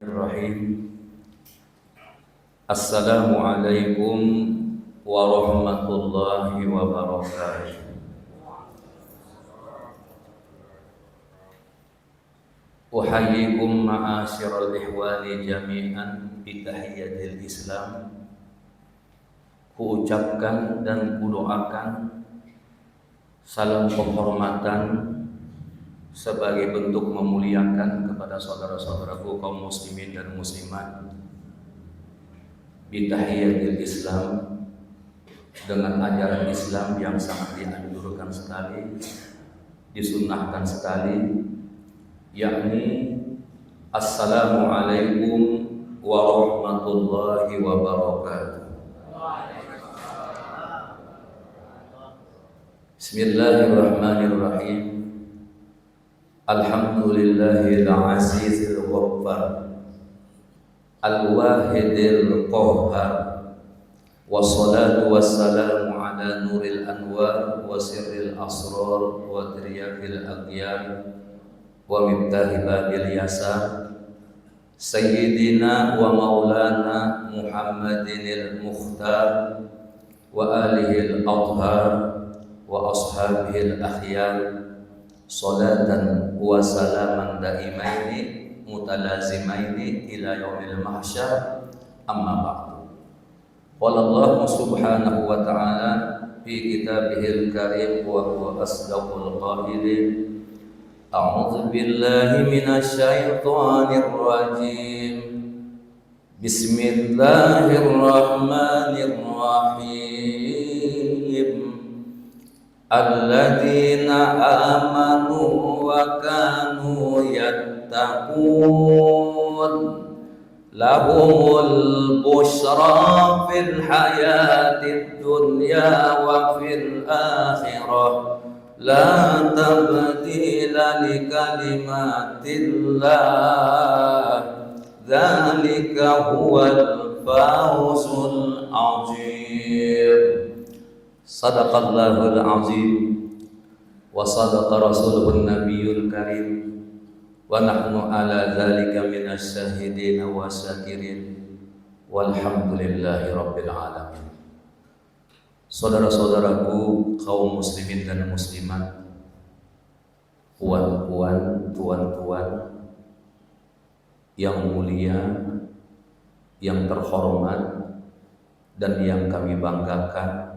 Bismillahirrahmanirrahim. Assalamualaikum warahmatullahi wabarakatuh. Uhayyikum ma'asyiral ihwani jami'an bitahiyyatil Islam. Kuucapkan dan kudoakan salam penghormatan sebagai bentuk memuliakan kepada saudara-saudaraku kaum muslimin dan muslimat bitahiyyatil Islam, dengan ajaran Islam yang sangat dianjurkan sekali, disunnahkan sekali, yakni Assalamualaikum warahmatullahi wabarakatuh. Bismillahirrahmanirrahim. Alhamdulillahil azizil ghaffar, al-wahidil qahhar, wassalatu wassalamu ala nuril anwar wa sirril asrar wa tiryakil aghyar wa miftahi babil yasar, sayyidina wa maulana Muhammadinil mukhtar wa alihil adhar wa ashabihil akhyar, salatan wa salaman daimaini mutalazimaini ila yaumil mahsyar, amma ba'du. Qala Allah subhanahu wa ta'ala fi kitabihil karim wa huwa asdaqul qailin. A'udzu billahi minasy syaithanir rajim. Bismillahirrahmanirrahim. Alladzina amanu wa kanu yattaqun lahumul busyra fil hayatid dunya wa fil akhirah la tabdila li kalimatillah dzalika huwal fawzul azim. Sadaqallahul azim wa sadaqa rasuluhun nabiyul karim wa nahnu ala dzalika minasy syahidin wa syakirin walhamdulillahi rabbil alamin. Saudara-saudaraku kaum muslimin dan muslimat, puan-puan, tuan-tuan yang mulia, yang terhormat dan yang kami banggakan,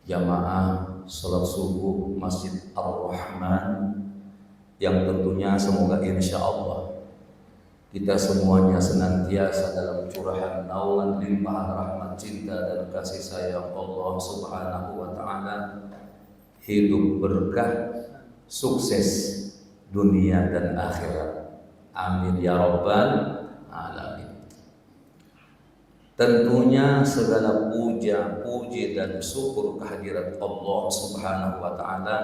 jamaah salat subuh Masjid Ar-Rahman, yang tentunya semoga insya Allah kita semuanya senantiasa dalam curahan naungan limpahan rahmat, cinta dan kasih sayang Allah subhanahu wa ta'ala, hidup berkah, sukses dunia dan akhirat, amin ya rabbal alamin. Tentunya segala puja, puji dan syukur kehadirat Allah subhanahu wa ta'ala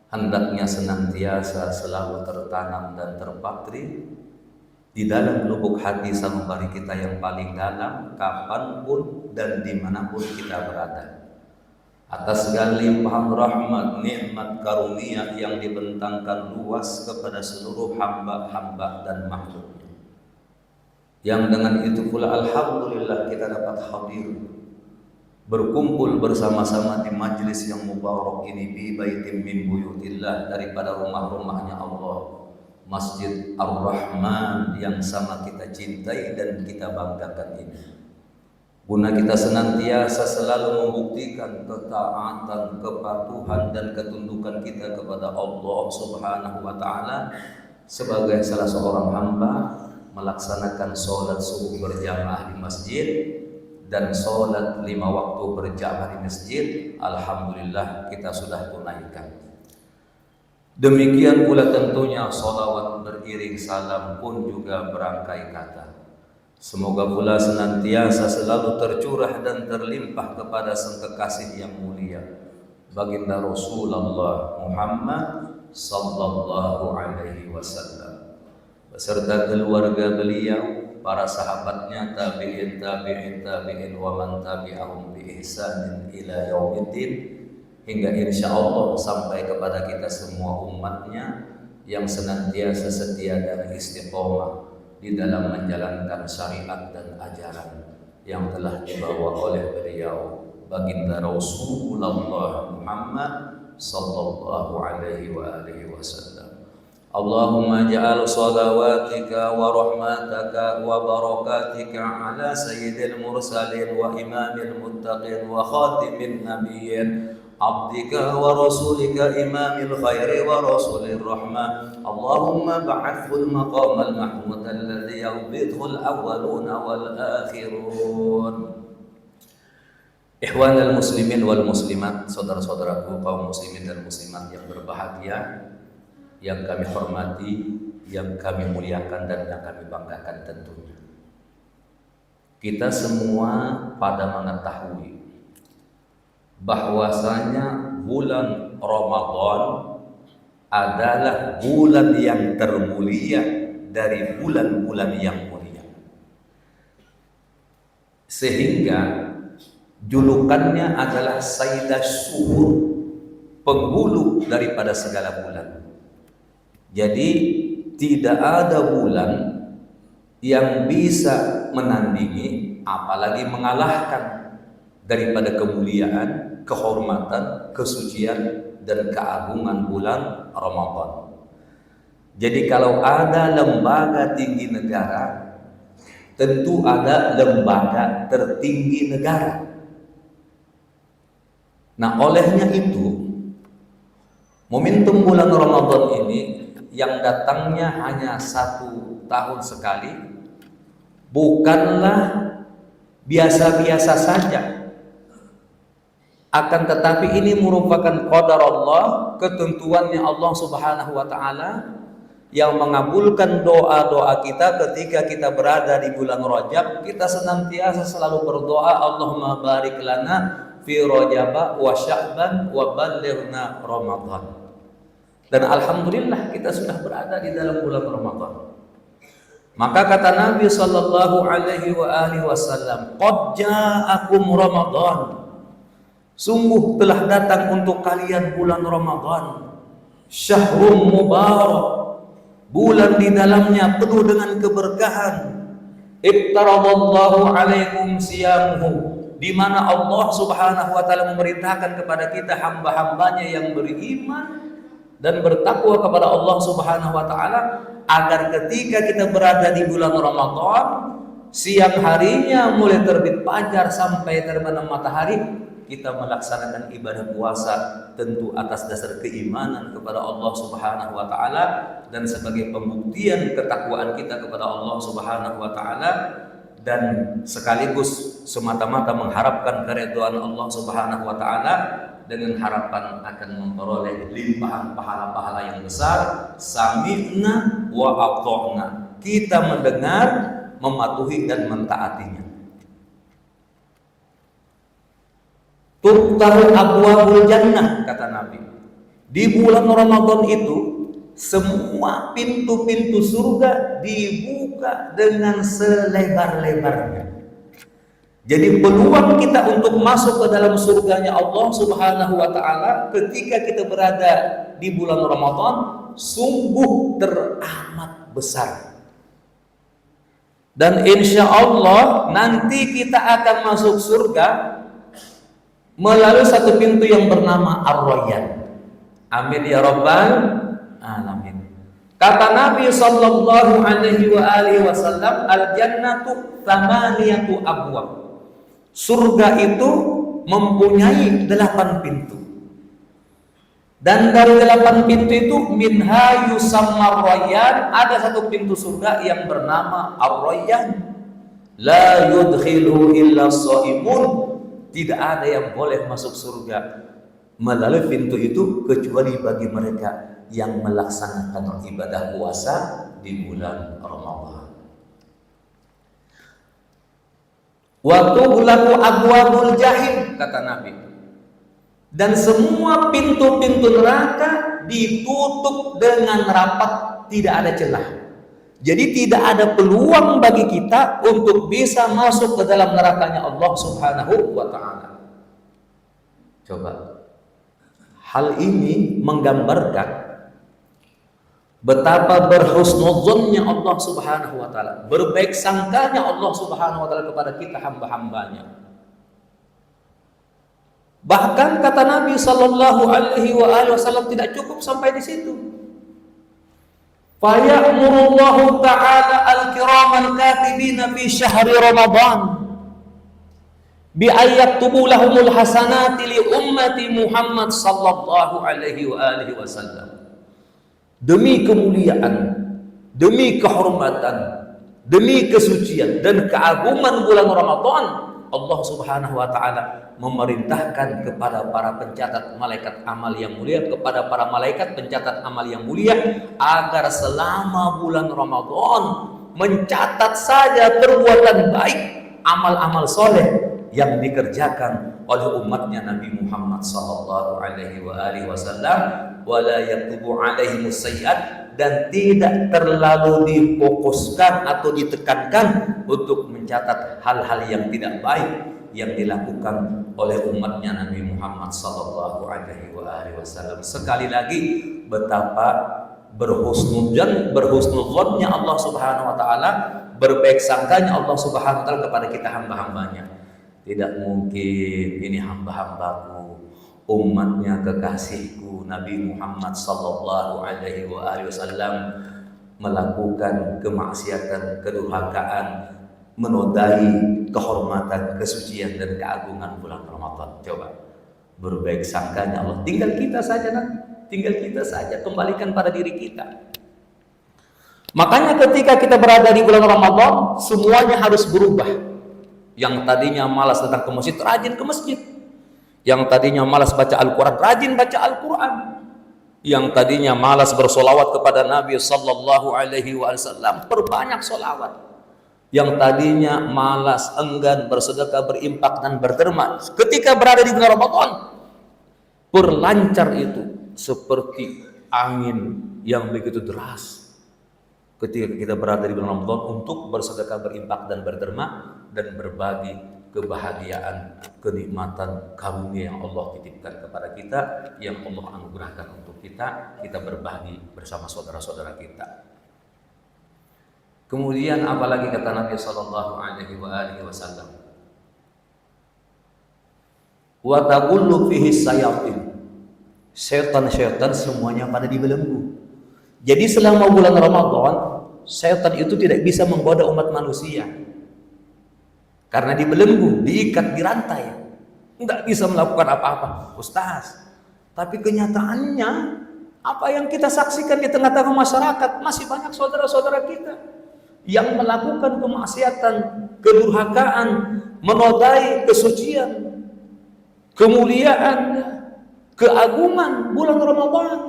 hendaknya senantiasa selalu tertanam dan terpatri di dalam lubuk hati sanubari kita yang paling dalam, kapanpun dan dimanapun kita berada. Atas segala limpahan rahmat, nikmat, karunia yang dibentangkan luas kepada seluruh hamba-hamba dan makhluk, yang dengan itu pula alhamdulillah kita dapat hadir berkumpul bersama-sama di majlis yang mubarak ini, bi baitin min buyutillah, daripada rumah-rumahnya Allah, Masjid Ar-Rahman yang sama kita cintai dan kita banggakan ini, guna kita senantiasa selalu membuktikan ketaatan, kepatuhan dan ketundukan kita kepada Allah subhanahu wa ta'ala sebagai salah seorang hamba, melaksanakan sholat subuh berjamaah di masjid dan sholat 5 waktu berjamaah di masjid. Alhamdulillah kita sudah tunaikan. Demikian pula tentunya sholawat beriring salam pun juga berangkai kata. Semoga pula senantiasa selalu tercurah dan terlimpah kepada sang kekasih yang mulia, baginda Rasulullah Muhammad sallallahu alaihi wasallam, beserta keluarga beliau, para sahabatnya, tabi'in, wa man tabi'ahum bi ihsanin ila yaumiddin, hingga insya Allah sampai kepada kita semua umatnya yang senantiasa setia dan istiqomah di dalam menjalankan syariat dan ajaran yang telah dibawa oleh beliau baginda Rasulullah Muhammad sallallahu alaihi wa alihi wasallam. Allahumma ja'al salawatika wa rahmataka wa barakatika ala sayyidil mursalin wa imamil muttaqin wa khatimin nabiyyin abdika wa rasulika imamil khairi wa rasulir rahmah. Allahumma ba'athul maqamal mahmud alladhi yawbidhul awwaluna wal akhirun. Ikhwanal muslimin wal muslimat, saudara-saudaraku kaum muslimin dan muslimat yang berbahagia, yang kami hormati, yang kami muliakan dan yang kami banggakan tentunya. Kita semua pada mengetahui bahwasanya bulan Ramadan adalah bulan yang termulia dari bulan-bulan yang mulia. Sehingga julukannya adalah Sayyidah Syuhur, penghulu daripada segala bulan. Jadi tidak ada bulan yang bisa menandingi apalagi mengalahkan daripada kemuliaan, kehormatan, kesucian dan keagungan bulan Ramadan. Jadi kalau ada lembaga tinggi negara, tentu ada lembaga tertinggi negara. Nah, olehnya itu momentum bulan Ramadan ini yang datangnya hanya 1 tahun sekali bukanlah biasa-biasa saja. Akan tetapi ini merupakan qadar Allah, ketentuannya Allah Subhanahu wa taala yang mengabulkan doa-doa kita ketika kita berada di bulan Rajab. Kita senantiasa selalu berdoa, Allahumma barik lana fi Rajab wa Sya'ban wa ballighna Ramadan. Dan alhamdulillah kita sudah berada di dalam bulan Ramadan. Maka kata Nabi sallallahu alaihi wa alihi wasallam, qad ja'akum Ramadan. Sungguh telah datang untuk kalian bulan Ramadan. Syahrul mubarak, bulan di dalamnya penuh dengan keberkahan. Iftaradallahu alaikum siyamuhu, di mana Allah Subhanahu wa taala memerintahkan kepada kita hamba-hambanya yang beriman dan bertakwa kepada Allah Subhanahu wa taala agar ketika kita berada di bulan Ramadan, siang harinya mulai terbit fajar sampai terbenam matahari, kita melaksanakan ibadah puasa tentu atas dasar keimanan kepada Allah Subhanahu wa taala dan sebagai pembuktian ketakwaan kita kepada Allah Subhanahu wa taala, dan sekaligus semata-mata mengharapkan keridhaan Allah Subhanahu wa taala dengan harapan akan memperoleh limpahan pahala-pahala yang besar. Sami'na wa ata'na, kita mendengar, mematuhi dan mentaatinya. Tuftahu abwabul jannah, kata Nabi. Di bulan Ramadan itu semua pintu-pintu surga dibuka dengan selebar-lebarnya. Jadi peluang kita untuk masuk ke dalam surganya Allah Subhanahu wa taala ketika kita berada di bulan Ramadan sungguh teramat besar. Dan insya Allah nanti kita akan masuk surga melalui satu pintu yang bernama Ar-Rayyan. Amin ya rabbal alamin. Kata Nabi sallallahu alaihi wa alihi wasallam, al-jannatu thamaniyatu abwab. Surga itu mempunyai 8 pintu. Dan dari 8 pintu itu minha yusammar Rayyan, ada satu pintu surga yang bernama Ar-Rayyan. La yudkhiluhu illa shaimun. Tidak ada yang boleh masuk surga melalui pintu itu kecuali bagi mereka yang melaksanakan ibadah puasa di bulan Ramadan. Wa tughlaqu abwabul jahim, kata Nabi. Dan semua pintu-pintu neraka ditutup dengan rapat, tidak ada celah. Jadi tidak ada peluang bagi kita untuk bisa masuk ke dalam nerakanya Allah Subhanahu wa taala. Coba. Hal ini menggambarkan betapa berhusnudzonnya Allah Subhanahu wa taala, berbaik sangkanya Allah Subhanahu wa taala kepada kita hamba-hambanya. Bahkan kata Nabi sallallahu alaihi wasallam tidak cukup sampai di situ. Fa ya'murullahu ta'ala al-kiramal katibina fi syahri Ramadan bi ayyaktubu lahumul hasanati li ummati Muhammad sallallahu alaihi wasallam. Demi kemuliaan, demi kehormatan, demi kesucian dan keagungan bulan Ramadan, Allah Subhanahu wa taala memerintahkan kepada para pencatat malaikat amal yang mulia, kepada para malaikat pencatat amal yang mulia, agar selama bulan Ramadan mencatat saja perbuatan baik, amal-amal soleh yang dikerjakan oleh umatnya Nabi Muhammad sallallahu alaihi wasallam, wala yaktubu alaihim sayyi'at, dan tidak terlalu difokuskan atau ditekankan untuk mencatat hal-hal yang tidak baik yang dilakukan oleh umatnya Nabi Muhammad sallallahu alaihi wasallam. Sekali lagi, betapa berhusnudzonnya Allah Subhanahu wa taala, berbaik sangkanya Allah Subhanahu wa taala kepada kita hamba-hambanya. Tidak mungkin ini hamba-hambaku, umatnya kekasihku Nabi Muhammad sallallahu alaihi wasallam melakukan kemaksiatan, kedurhakaan, menodai kehormatan, kesucian dan keagungan bulan Ramadan. Coba berbaik sangkanya Allah. Tinggal kita saja, tinggal kita saja kembalikan pada diri kita. Makanya ketika kita berada di bulan Ramadan, semuanya harus berubah. Yang tadinya malas datang ke masjid, rajin ke masjid. Yang tadinya malas baca Al-Quran, rajin baca Al-Quran. Yang tadinya malas bersolawat kepada Nabi sallallahu alaihi wasallam, perbanyak solawat. Yang tadinya malas, enggan bersedekah, berimpak dan berderma, ketika berada di bulan Ramadan, berlancar itu seperti angin yang begitu deras. Ketika kita berada di bulan Ramadan untuk bersedekah, berimpak dan berderma, dan berbagi kebahagiaan, kenikmatan, karunia yang Allah titipkan kepada kita, yang Allah anugerahkan untuk kita berbagi bersama saudara-saudara kita. Kemudian apalagi kata Nabi sallallahu alaihi wasallam, wa taqullu fihi sayatin, setan-setan semuanya pada dibelenggu. Jadi selama bulan Ramadan, setan itu tidak bisa menggoda umat manusia. Karena dibelenggu, diikat, dirantai, nggak bisa melakukan apa-apa, Ustaz. Tapi kenyataannya, apa yang kita saksikan di tengah-tengah masyarakat, masih banyak saudara-saudara kita yang melakukan kemaksiatan, kedurhakaan, menodai kesucian, kemuliaan, keagungan bulan Ramadan.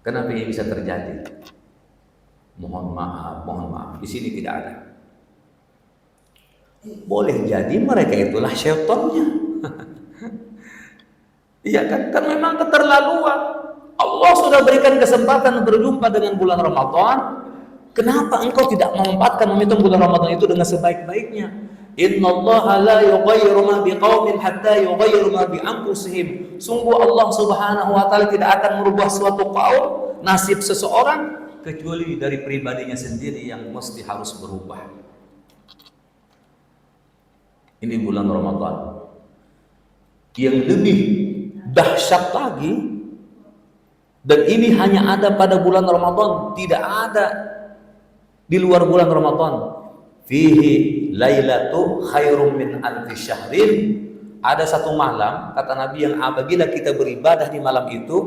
Kenapa ini bisa terjadi? Mohon maaf, di sini tidak ada. Boleh jadi mereka itulah syaitannya. Iya kan? Kan memang keterlaluan. Allah sudah berikan kesempatan berjumpa dengan bulan Ramadan. Kenapa engkau tidak memanfaatkan momentum bulan Ramadan itu dengan sebaik-baiknya? Innallaha la yughayyiru ma biqaumin hatta yughayyiru ma bi anfusihim. Sungguh Allah Subhanahu wa taala tidak akan merubah suatu kaum, nasib seseorang, kecuali dari pribadinya sendiri yang mesti harus berubah. Ini bulan Ramadan. Yang lebih dahsyat lagi, dan ini hanya ada pada bulan Ramadan, tidak ada di luar bulan Ramadan. Fihi lailatu khairum min alfi syahrin. Ada satu malam, kata Nabi, yang apabila kita beribadah di malam itu,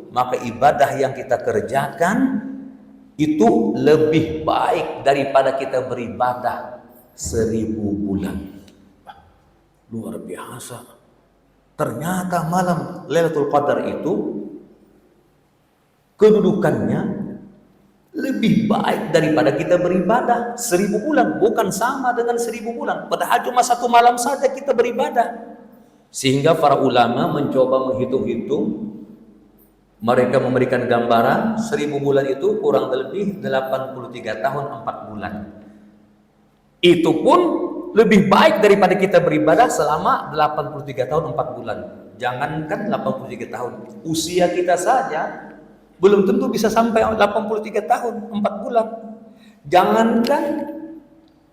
maka ibadah yang kita kerjakan itu lebih baik daripada kita beribadah 1000 bulan. Luar biasa. Ternyata malam Lailatul Qadar itu kedudukannya lebih baik daripada kita beribadah 1000 bulan. Bukan sama dengan 1000 bulan. Padahal cuma satu malam saja kita beribadah. Sehingga para ulama mencoba menghitung-hitung. Mereka memberikan gambaran 1000 bulan itu kurang lebih 83 tahun 4 bulan. Itu pun lebih baik daripada kita beribadah selama 83 tahun 4 bulan. Jangankan 83 tahun, usia kita saja belum tentu bisa sampai 83 tahun 4 bulan. Jangankan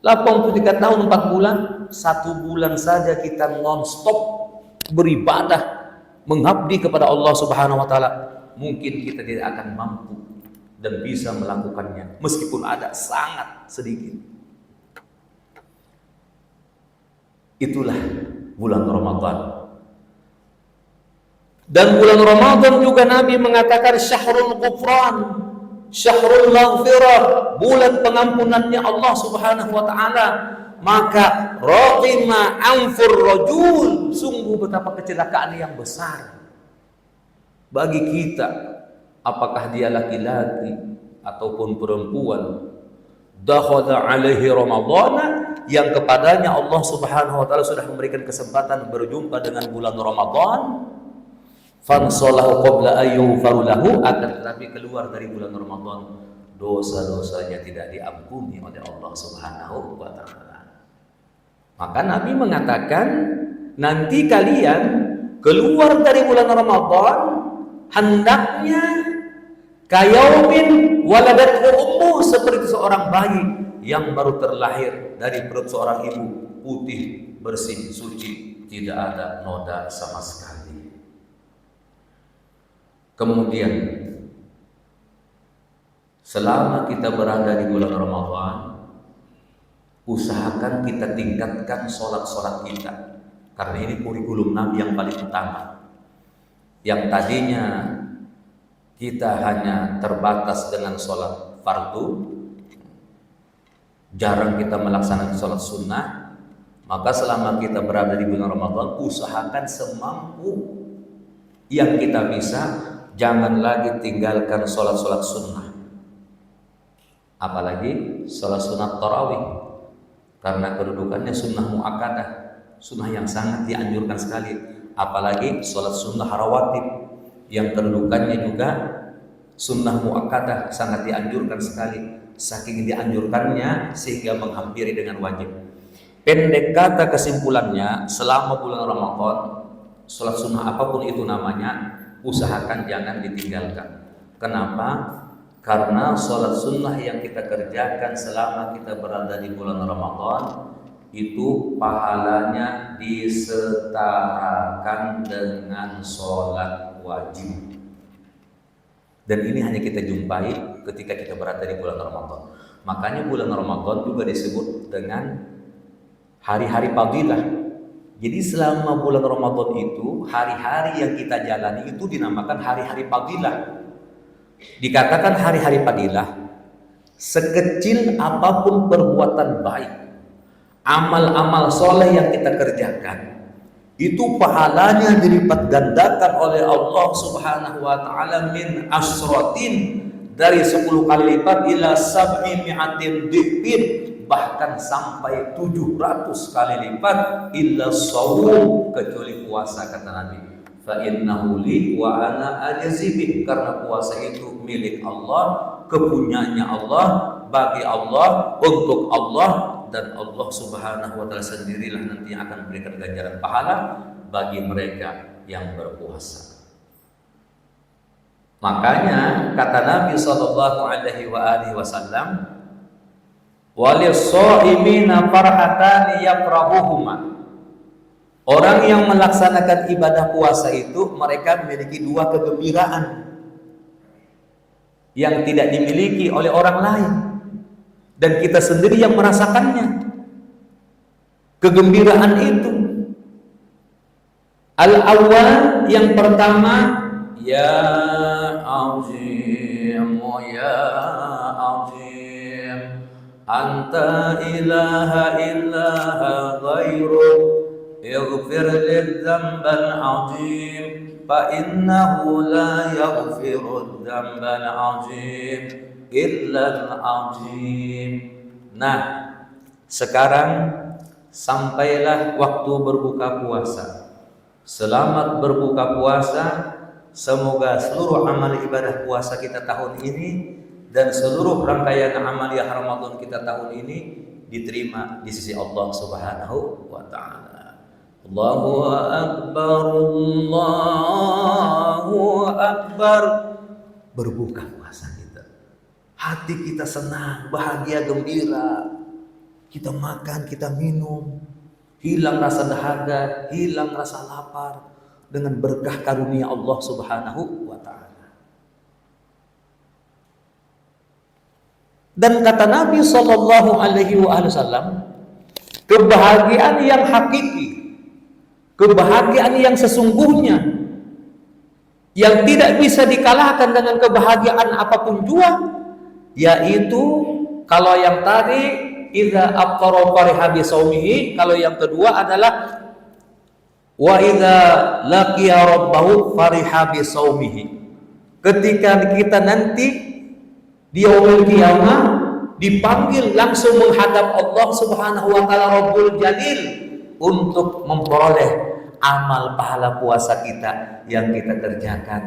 83 tahun 4 bulan, 1 bulan saja kita non-stop beribadah, mengabdi kepada Allah Subhanahu wa taala, mungkin kita tidak akan mampu dan bisa melakukannya meskipun ada sangat sedikit. Itulah bulan Ramadan. Dan bulan Ramadan juga Nabi mengatakan syahrul ghufran, syahrul maghfirah, bulan pengampunannya Allah Subhanahu wa taala. Maka raqima anfur rajul, sungguh betapa kecelakaan yang besar bagi kita, apakah dia laki-laki ataupun perempuan, dakhala alaihi ramadhana, yang kepadanya Allah Subhanahu wa taala sudah memberikan kesempatan berjumpa dengan bulan Ramadan, fansalahu qabla ayyughfaru lahu, akan tetapi keluar dari bulan Ramadan dosa-dosanya tidak diampuni oleh Allah Subhanahu wa taala. Maka Nabi mengatakan, nanti kalian keluar dari bulan Ramadan hendaknya kayaumin waladathu ummu, seperti seorang bayi yang baru terlahir dari perut seorang ibu, putih, bersih, suci, tidak ada noda sama sekali. Kemudian selama kita berada di bulan Ramadan, usahakan kita tingkatkan sholat-sholat kita, karena ini kurikulum Nabi yang paling utama. Yang tadinya kita hanya terbatas dengan sholat fardu, jarang kita melaksanakan sholat sunnah, maka selama kita berada di bulan Ramadan, usahakan semampu yang kita bisa, jangan lagi tinggalkan sholat-sholat sunnah, apalagi sholat sunat tarawih, karena kedudukannya sunnah muakkadah, sunnah yang sangat dianjurkan sekali. Apalagi sholat sunnah rawatib yang kedudukannya juga sunnah muakkadah, sangat dianjurkan sekali. Saking dianjurkannya sehingga menghampiri dengan wajib. Pendek kata kesimpulannya, selama bulan Ramadan, sholat sunnah apapun itu namanya, usahakan jangan ditinggalkan. Kenapa? Karena sholat sunnah yang kita kerjakan selama kita berada di bulan Ramadan, itu pahalanya disetarakan dengan sholat wajib. Dan ini hanya kita jumpai ketika kita berada di bulan Ramadan. Makanya bulan Ramadan juga disebut dengan hari-hari fadilah. Jadi selama bulan Ramadan itu, hari-hari yang kita jalani itu dinamakan hari-hari fadilah. Dikatakan hari-hari fadilah, sekecil apapun perbuatan baik, amal-amal soleh yang kita kerjakan, itu pahalanya dilipat gandakan oleh Allah Subhanahu wa taala min asratin, dari 10 kali lipat, ila sab'i mi'atin dhifin, bahkan sampai 700 kali lipat, illa shaum, kecuali puasa, kata Nabi. Fa innahu li wa ana ajzi bih, karena puasa itu milik Allah, kepunyaannya Allah, bagi Allah, untuk Allah, dan Allah Subhanahu wa taala sendirilah nanti yang akan memberikan ganjaran pahala bagi mereka yang berpuasa. Makanya kata Nabi sallallahu alaihi wasallam, walis-shaimina farhatani yafrahuhuma. Orang yang melaksanakan ibadah puasa itu mereka memiliki 2 kegembiraan yang tidak dimiliki oleh orang lain, dan kita sendiri yang merasakannya. Kegembiraan itu, al-awwal, yang pertama, ya azim, ya azim, anta ilaha illaha ghairuk, ighfir lidh-dzambal azim, fa innahu la yaghfirudz dzambal azim illal azim. Nah, sekarang sampailah waktu berbuka puasa. Selamat berbuka puasa. Semoga seluruh amal ibadah puasa kita tahun ini dan seluruh rangkaian amaliyah Ramadan kita tahun ini diterima di sisi Allah Subhanahu wa taala. Allahu akbar, Allahu akbar. berbuka puasa kita. Hati kita senang, bahagia, gembira. Kita makan, kita minum. Hilang rasa dahaga, hilang rasa lapar dengan berkah karunia Allah Subhanahu wa taala. Dan kata Nabi sallallahu alaihi wasallam, kebahagiaan yang hakiki, kebahagiaan yang sesungguhnya, yang tidak bisa dikalahkan dengan kebahagiaan apapun jua, yaitu kalau yang tadi idza aftara fariha bi saumihi, kalau yang kedua adalah wa idza laqiya rabbahu fariha bi saumihi. Ketika kita nanti di yaumul qiyamah dipanggil langsung menghadap Allah Subhanahu wa taala Rabbul Jalil untuk memperoleh amal pahala puasa kita yang kita kerjakan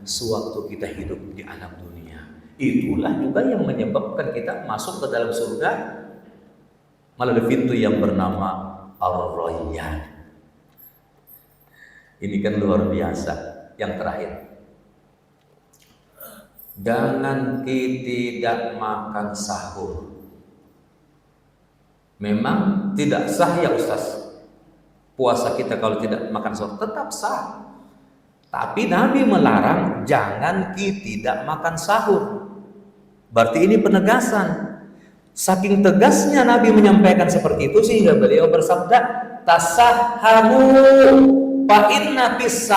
sewaktu kita hidup di alam dunia. Itulah juga yang menyebabkan kita masuk ke dalam surga melalui pintu yang bernama Ar-Rayyan. Ini kan luar biasa. Yang terakhir, jangan tidak makan sahur. Memang tidak sah ya Ustaz, puasa kita kalau tidak makan sahur. Tetap sah, tapi Nabi melarang jangan tidak makan sahur. Berarti ini penegasan. Saking tegasnya Nabi menyampaikan seperti itu sehingga beliau bersabda, tasahharu fa inna fis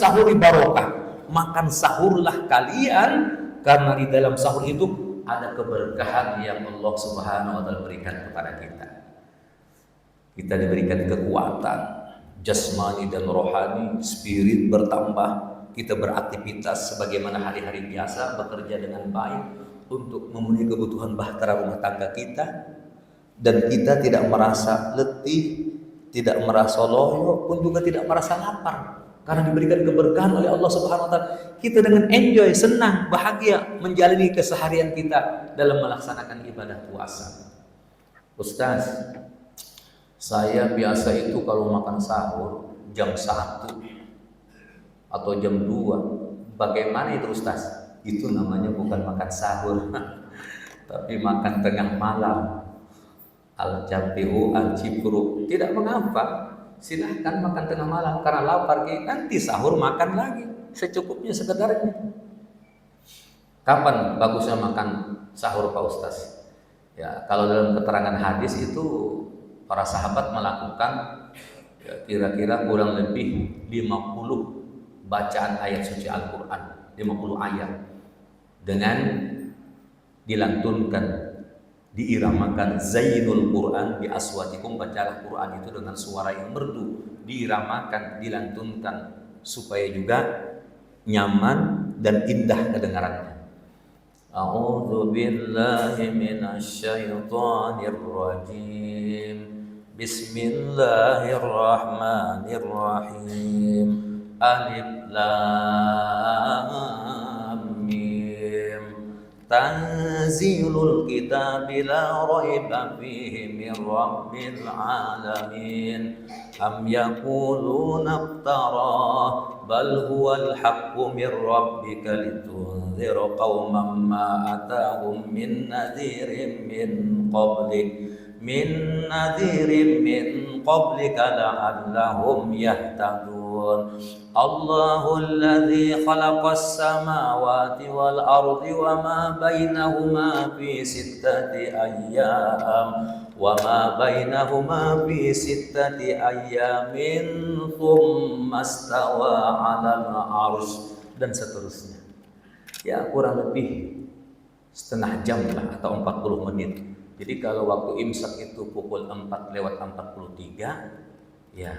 sahuri barokah. Makan sahurlah kalian karena di dalam sahur itu ada keberkahan yang Allah Subhanahu wa taala berikan kepada kita. Kita diberikan kekuatan jasmani dan rohani, spirit bertambah, kita beraktivitas sebagaimana hari-hari biasa, bekerja dengan baik untuk memenuhi kebutuhan bahtera rumah tangga kita, dan kita tidak merasa letih, tidak merasa loyo, pun juga tidak merasa lapar karena diberikan keberkahan oleh Allah Subhanahu wa taala. Kita dengan enjoy, senang, bahagia menjalani keseharian kita dalam melaksanakan ibadah puasa. Ustaz, saya biasa itu kalau makan sahur jam 1 atau jam 2. Bagaimana itu Ustaz? Itu namanya bukan makan sahur, tapi makan tengah malam. Al-jambihu al-jibru. Tidak mengapa, silahkan makan tengah malam karena lapar, nanti sahur makan lagi secukupnya sekedarnya. Kapan bagusnya makan sahur Pak Ustaz? Ya, kalau dalam keterangan hadis itu para sahabat melakukan ya, kira-kira kurang lebih 50 bacaan ayat suci Al-Quran, 50 ayat dengan dilantunkan, diiramakan zainul Quran bi aswatikum, bacalah Quran itu dengan suara yang merdu, diiramakan, dilantunkan supaya juga nyaman dan indah kedengarannya. A'udzu billahi minasyaitonir rajim. Bismillahirrahmanirrahim. Alif lam mim. Tanzilul kitabi la raiba fihi min rabbil alamin. Am yaquluna iftara bal huwal haqqu min rabbika litunzira qauman ma atahum min nadhirin min qablika la'allahum yahtadun. Allahul ladzi khalaqas samawati wal ardi wa ma bainahuma fi sittati ayyamin thumma istawa 'alal 'arsy, dan seterusnya. Ya, kurang lebih setengah jam lah atau 40 menit. Jadi kalau waktu imsak itu pukul 4:43, ya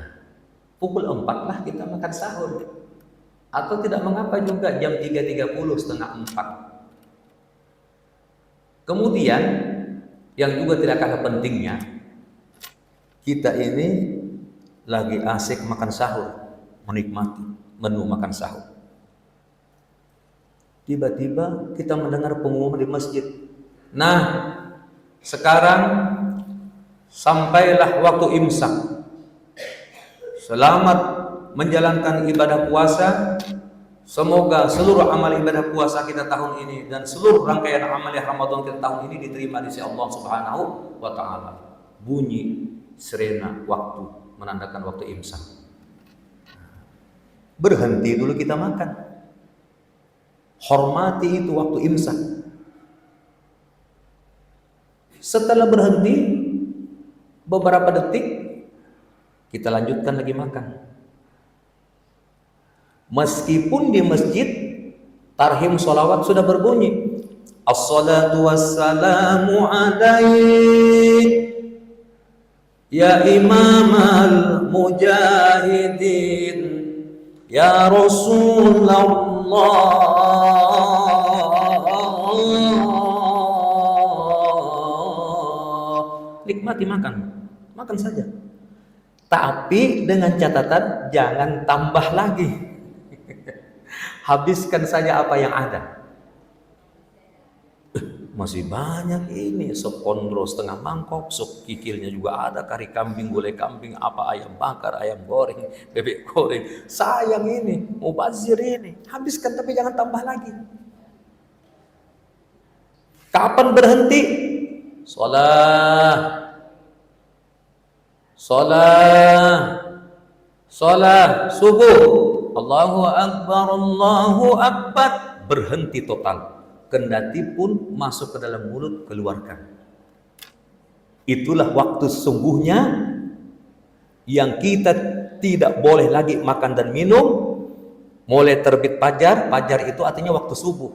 pukul 4 lah kita makan sahur. Atau tidak mengapa juga jam 3:30, setengah 4. Kemudian yang juga tidak kalah pentingnya, kita ini lagi asik makan sahur, menikmati menu makan sahur. Tiba-tiba kita mendengar pengumuman di masjid. Nah, sekarang sampailah waktu imsak. Selamat menjalankan ibadah puasa. Semoga seluruh amal ibadah puasa kita tahun ini dan seluruh rangkaian amal Ramadan kita tahun ini diterima di sisi Allah Subhanahu wa taala. Bunyi sirena waktu menandakan waktu imsak. Berhenti dulu kita makan. Hormati itu waktu imsak. Setelah berhenti beberapa detik, kita lanjutkan lagi makan. Meskipun di masjid tarhim sholawat sudah berbunyi, as-salatu wassalamu alaik ya imamal mujahidin ya Rasulullah. Nikmati makan saja. Tapi dengan catatan jangan tambah lagi. Habiskan saja apa yang ada. Masih banyak ini, sop kondro setengah mangkok, sop kikilnya juga ada, kari kambing, gulai kambing, apa ayam bakar, ayam goreng, bebek goreng. Sayang ini, mubazir ini. Habiskan tapi jangan tambah lagi. Kapan berhenti? Sholat subuh. Allahu Akbar, berhenti total. Kendati pun masuk ke dalam mulut, keluarkan. Itulah waktu sesungguhnya yang kita tidak boleh lagi makan dan minum. Mulai terbit fajar itu artinya waktu subuh.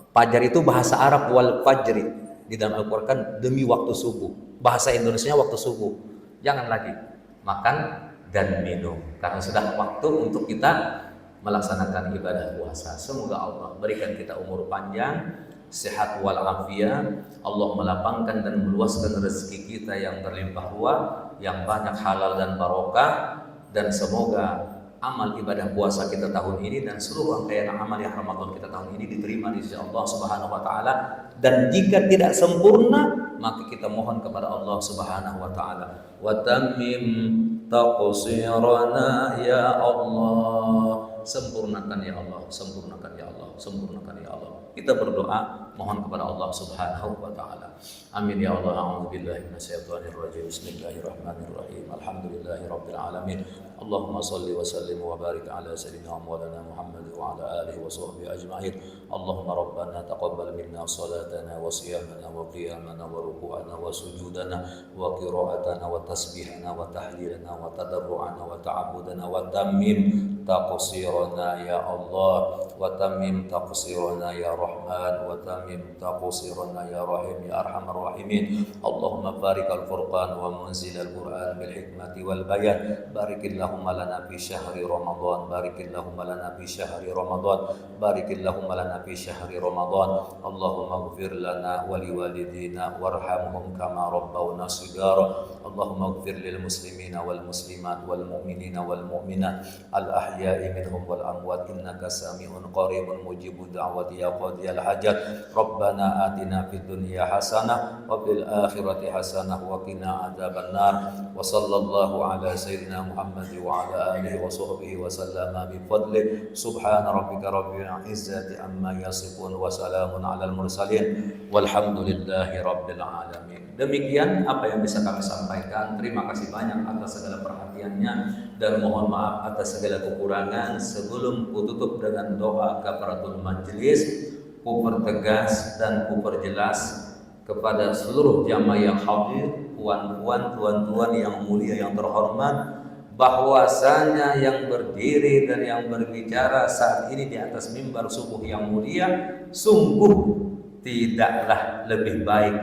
Fajar itu bahasa Arab wal fajri, di dalam Al-Qur'an demi waktu subuh. Bahasa Indonesianya waktu subuh. Jangan lagi makan dan minum karena sudah waktu untuk kita melaksanakan ibadah puasa. Semoga Allah berikan kita umur panjang, sehat walafiat. Allah melapangkan dan meluaskan rezeki kita yang berlimpah ruah, yang banyak halal dan barokah, dan semoga amal ibadah puasa kita tahun ini dan seluruh rangkaian amal yang Ramadan kita tahun ini diterima di sisi Allah Subhanahu wa taala. Dan jika tidak sempurna, maka kita mohon kepada Allah Subhanahu wa taala, wa tammim taqsirana ya Allah. Sempurnakan ya Allah, sempurnakan ya Allah, sempurnakan ya Allah. Kita berdoa mohon kepada Allah Subhanahu wa taala. Amin ya Allah. A'udzubillahi minasyaitonir rajim. Bismillahirrahmanirrahim. Alhamdulillahirabbil alamin. Allahumma shalli wa sallim wa barik ala sayyidina Maulana Muhammad wa ala alihi wa sahbihi ajma'in. Allahumma rabbana taqabbal minna salatana wa siyamana wa qiyamana wa ruku'ana wa sujudana wa qira'atana wa tasbihana wa tahlilana wa tadarru'ana wa ta'abbudana wa tammim taqsirana ya Allah, wa tammim taqsirana ya Rahman, wa tammim taqsirana ya Rahim ya Arhamar Rahimin. Allahumma barik al-Furqan wa munzil al-Quran bil hikmati wal bayan. Barikillahumma lana fi syahri Ramadan, barikillahumma lana fi syahri Ramadan, barikillahumma lana fi syahri Ramadan. Allahumma ighfir lana wa liwalidina warhamhum kama rabbawna shighara. Allahumma ighfir lil muslimina wal muslimat wal mu'minina wal mu'minat al ahya'i minhum wal amwat innaka sami'un qaribun mujibud da'wati ya qadiyal hajat. Rabbana atina fid dunya hasanah wa fil akhirati hasanah wa qina adzabannar. Wa sallallahu ala sayyidina Muhammad wa ala alihi wa sahbihi wa sallama bi fadli. Subhana rabbika rabbil izzati amma yasifun wa salamun alal mursalin walhamdulillahi rabbil alamin. Demikian apa yang bisa kami sampaikan. Terima kasih banyak atas segala perhatiannya dan mohon maaf atas segala kekurangan. Sebelum kututup dengan doa kafaratul majlis, ku pertegas dan ku perjelas kepada seluruh jamaah yang hadir, puan-puan, tuan-tuan yang mulia yang terhormat, bahwasanya yang berdiri dan yang berbicara saat ini di atas mimbar subuh yang mulia sungguh tidaklah lebih baik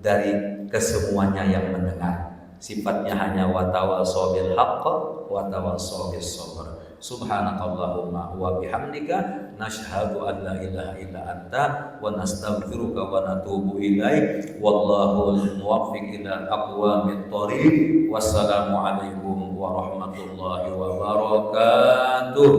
dari kesemuanya yang mendengar. Sifatnya hanya watawasau bil haqq watawasau bis sabr. Subhanakallahumma wa bihamdika nashhadu an la ilaha illa anta wa nastaghfiruka wa natubu ilaik. Wallahu muwaffiq ila aqwamit thoriq. Wassalamu alaikum warahmatullahi wabarakatuh.